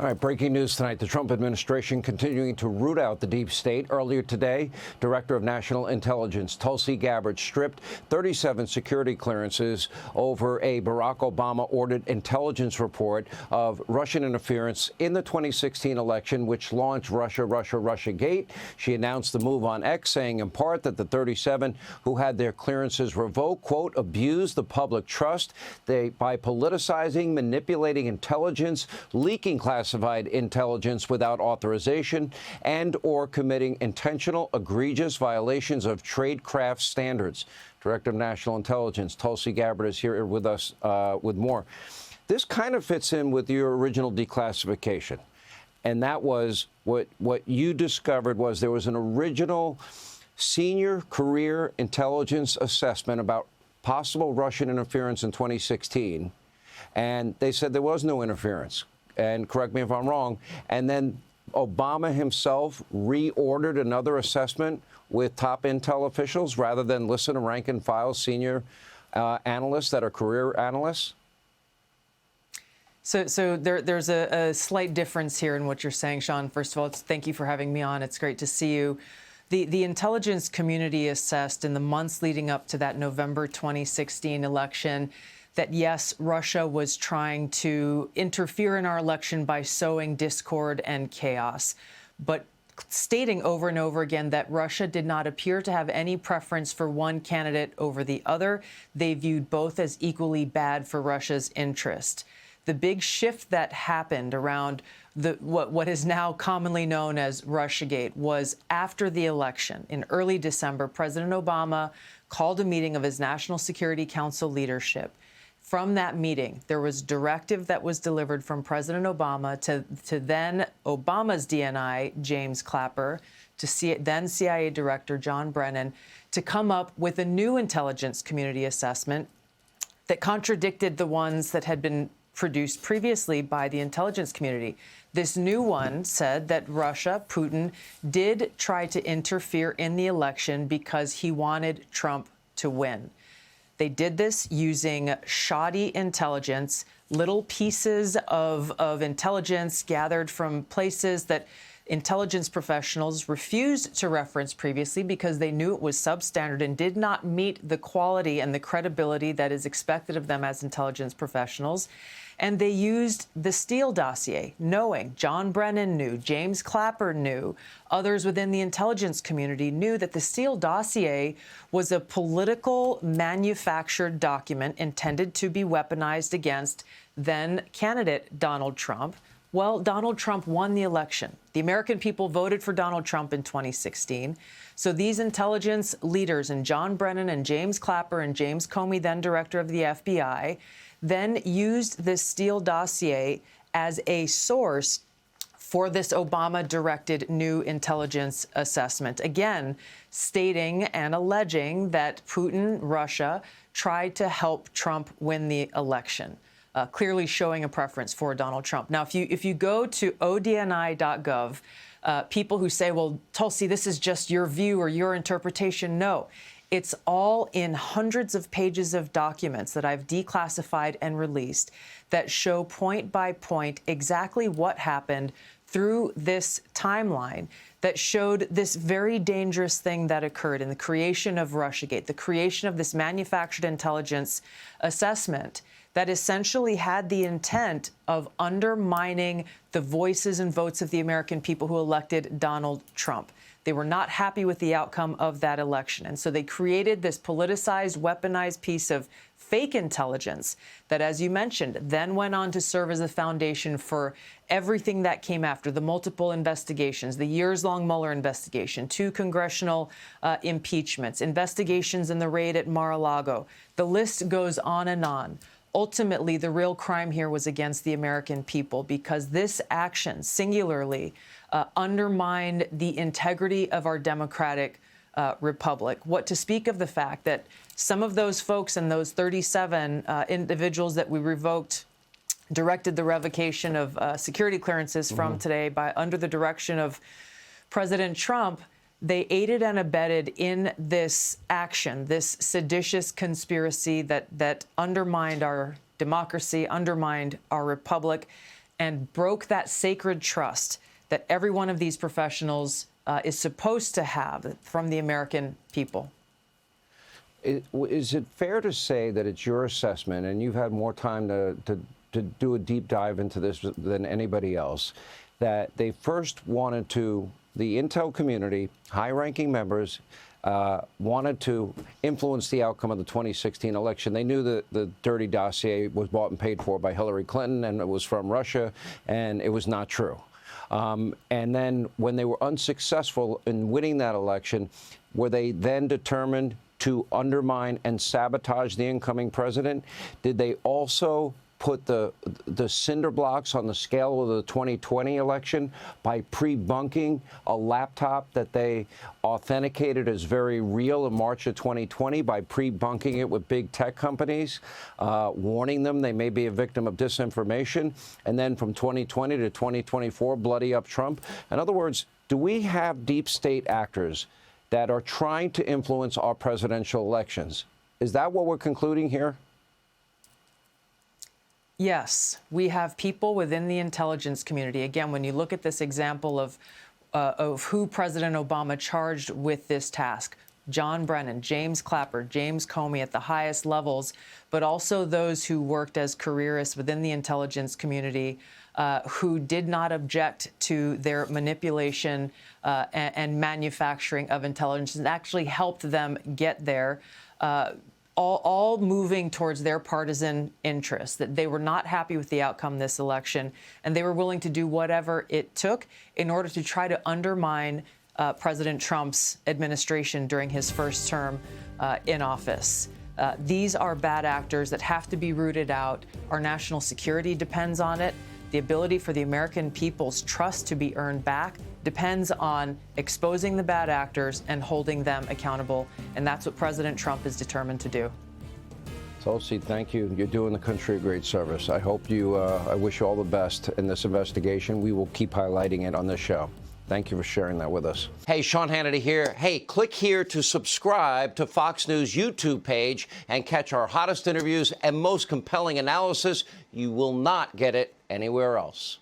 All right, breaking news tonight. The Trump administration continuing to root out the deep state. Earlier today, Director of National Intelligence Tulsi Gabbard stripped 37 security clearances over a Barack Obama-ordered intelligence report of Russian interference in the 2016 election, which launched Russiagate. She announced the move on X, saying in part that the 37 who had their clearances revoked, quote, abused the public trust by politicizing, manipulating intelligence, leaking classified intelligence without authorization, and or committing intentional, egregious violations of tradecraft standards. Director of National Intelligence Tulsi Gabbard is here with us with more. This kind of fits in with your original declassification, and that was what you discovered was there was an original senior career intelligence assessment about possible Russian interference in 2016, and they said there was no interference. And correct me if I'm wrong, and then Obama himself reordered another assessment with top intel officials rather than listen to rank and file senior analysts that are career analysts? So there's a slight difference here in what you're saying, Sean. First of all, thank you for having me on. It's great to see you. The intelligence community assessed in the months leading up to that November 2016 election that, yes, Russia was trying to interfere in our election by sowing discord and chaos, but stating over and over again that Russia did not appear to have any preference for one candidate over the other. They viewed both as equally bad for Russia's interest. The big shift that happened around what is now commonly known as Russiagate was after the election. In early December, President Obama called a meeting of his National Security Council leadership. From that meeting, there was directive that was delivered from President Obama to then Obama's DNI, James Clapper, to then CIA Director John Brennan, to come up with a new intelligence community assessment that contradicted the ones that had been produced previously by the intelligence community. This new one said that Russia, Putin, did try to interfere in the election because he wanted Trump to win. They did this using shoddy intelligence, little pieces of intelligence gathered from places that intelligence professionals refused to reference previously because they knew it was substandard and did not meet the quality and the credibility that is expected of them as intelligence professionals. And they used the Steele dossier, knowing John Brennan knew, James Clapper knew, others within the intelligence community knew that the Steele dossier was a political manufactured document intended to be weaponized against then candidate Donald Trump. Well, Donald Trump won the election. The American people voted for Donald Trump in 2016. So these intelligence leaders, and John Brennan and James Clapper and James Comey, then director of the FBI, then used this Steele dossier as a source for this Obama-directed new intelligence assessment, again, stating and alleging that Putin, Russia, tried to help Trump win the election, clearly showing a preference for Donald Trump. Now, if you go to odni.gov, people who say, well, Tulsi, this is just your view or your interpretation, no. It's all in hundreds of pages of documents that I've declassified and released that show point by point exactly what happened through this timeline that showed this very dangerous thing that occurred in the creation of Russiagate, the creation of this manufactured intelligence assessment that essentially had the intent of undermining the voices and votes of the American people who elected Donald Trump. They were not happy with the outcome of that election. And so they created this politicized, weaponized piece of fake intelligence that, as you mentioned, then went on to serve as a foundation for everything that came after, the multiple investigations, the years-long Mueller investigation, 2 congressional impeachments, investigations in the raid at Mar-a-Lago. The list goes on and on. Ultimately, the real crime here was against the American people because this action singularly undermined the integrity of our democratic republic. What to speak of the fact that some of those folks and those 37 individuals that we revoked, directed the revocation of security clearances from today under the direction of President Trump, they aided and abetted in this action, this seditious conspiracy that undermined our democracy, undermined our republic, and broke that sacred trust that every one of these professionals is supposed to have from the American people. Is it fair to say that it's your assessment, and you've had more time to do a deep dive into this than anybody else, that they first wanted to, the intel community, high-ranking members, wanted to influence the outcome of the 2016 election. They knew that the dirty dossier was bought and paid for by Hillary Clinton, and it was from Russia, and it was not true. And then when they were unsuccessful in winning that election, were they then determined to undermine and sabotage the incoming president? Did they also put the cinder blocks on the scale of the 2020 election by pre-bunking a laptop that they authenticated as very real in March of 2020 by pre-bunking it with big tech companies, warning them they may be a victim of disinformation, and then from 2020 to 2024, bloody up Trump? In other words, do we have deep state actors that are trying to influence our presidential elections? Is that what we're concluding here? Yes, we have people within the intelligence community. Again, when you look at this example of who President Obama charged with this task, John Brennan, James Clapper, James Comey at the highest levels, but also those who worked as careerists within the intelligence community who did not object to their manipulation and manufacturing of intelligence and actually helped them get there, all moving towards their partisan interests, that they were not happy with the outcome of this election, and they were willing to do whatever it took in order to try to undermine President Trump's administration during his first term in office. These are bad actors that have to be rooted out. Our national security depends on it. The ability for the American people's trust to be earned back depends on exposing the bad actors and holding them accountable. And that's what President Trump is determined to do. Tulsi, thank you. You're doing the country a great service. I hope you, I wish you all the best in this investigation. We will keep highlighting it on this show. Thank you for sharing that with us. Hey, Sean Hannity here. Hey, click here to subscribe to Fox News YouTube page and catch our hottest interviews and most compelling analysis. You will not get it anywhere else.